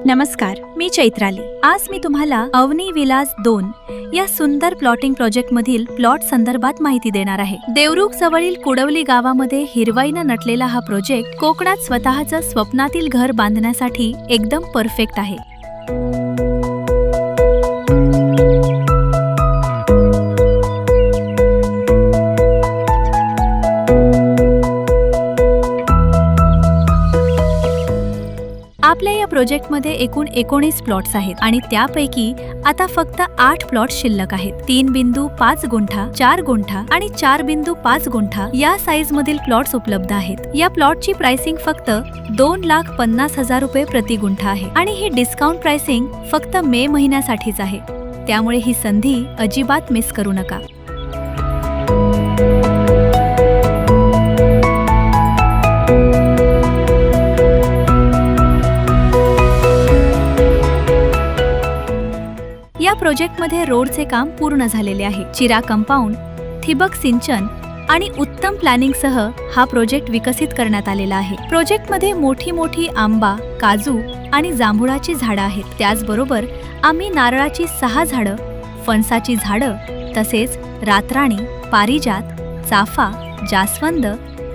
नमस्कार, मी चैत्राली। आज मी तुम्हाला अवनी विलास 2 या सुंदर प्लॉटिंग प्रोजेक्ट मधील प्लॉट संदर्भात माहिती देणार आहे। देवरुख जवळील कुडवली गावामध्ये हिरवाईनं नटलेला हा प्रोजेक्ट कोकणात स्वतःचं स्वप्नातील घर बांधण्यासाठी एकदम परफेक्ट आहे। आपल्या या प्रोजेक्टमध्ये एकूण 19 प्लॉट्स आहेत आणि त्यापैकी आता फक्त 8 प्लॉट शिल्लक आहेत। 3.5 गुंठा, 4 गुंठा आणि 4.5 गुंठा या साईज मधील प्लॉट्स उपलब्ध आहेत। या प्लॉटची प्राइसिंग फक्त 2,50,000 रुपये प्रति गुंठा आहे आणि ही डिस्काउंट प्राइसिंग फक्त मे महिन्यासाठीच आहे, त्यामुळे ही संधी अजिबात मिस करू नका। या प्रोजेक्टमध्ये रोडचे काम पूर्ण झालेले आहे। चिरा कंपाऊंड, ठिबक सिंचन आणि उत्तम प्लॅनिंगसह हा प्रोजेक्ट विकसित करण्यात आलेला आहे। प्रोजेक्टमध्ये मोठी आंबा, काजू आणि जांभुळाची झाडं आहेत। त्याचबरोबर आम्ही नारळाची 6 झाडं, फणसाची झाडं तसेच रातराणी, पारिजात, चाफा, जास्वंद,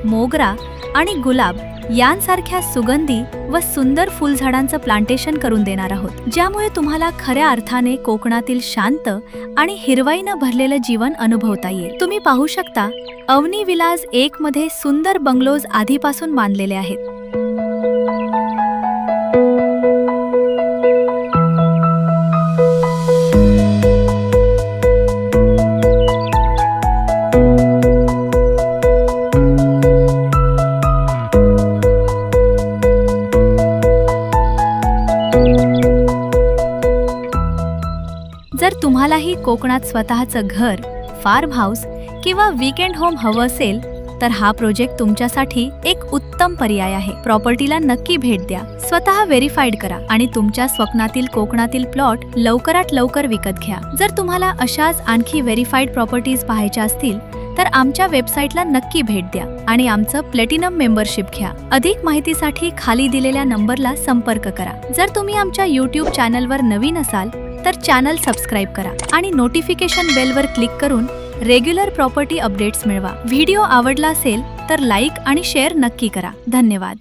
मोगरा आणि गुलाब यांसारख्या सुगंधी व सुंदर फुलझाडांचं प्लांटेशन करून देणार आहोत, ज्यामुळे तुम्हाला खऱ्या अर्थाने कोकणातील शांत आणि हिरवाईनं भरलेलं जीवन अनुभवता येईल। तुम्ही पाहू शकता, अवनी विलास 1 मध्ये सुंदर बंगलोज आधीपासून बांधलेले आहेत। जर तुम्हालाही कोकणात स्वतःचं घर, फार्म हाऊस किंवा वीकेंड होम हवं असेल तर हा प्रोजेक्ट तुमच्यासाठी एक उत्तम पर्याय आहे। प्रॉपर्टीला नक्की भेट द्या, स्वतः व्हेरीफाईड करा आणि तुमच्या स्वप्नातील कोकणातील प्लॉट लवकरात लवकर विकत घ्या। जर तुम्हाला अशाच आणखी व्हेरीफाईड प्रॉपर्टीज पाहायच्या असतील तर आमच्या वेबसाईटला नक्की भेट द्या आणि आमचं प्लॅटिनम मेंबरशिप घ्या। अधिक माहितीसाठी खाली दिलेल्या नंबरला संपर्क करा। जर तुम्ही आमच्या YouTube चॅनलवर नवीन असाल तर चॅनल सबस्क्राईब करा आणि नोटिफिकेशन बेलवर क्लिक करून रेग्युलर प्रॉपर्टी अपडेट्स मिळवा। व्हिडिओ आवडला असेल तर लाईक आणि शेअर नक्की करा। धन्यवाद।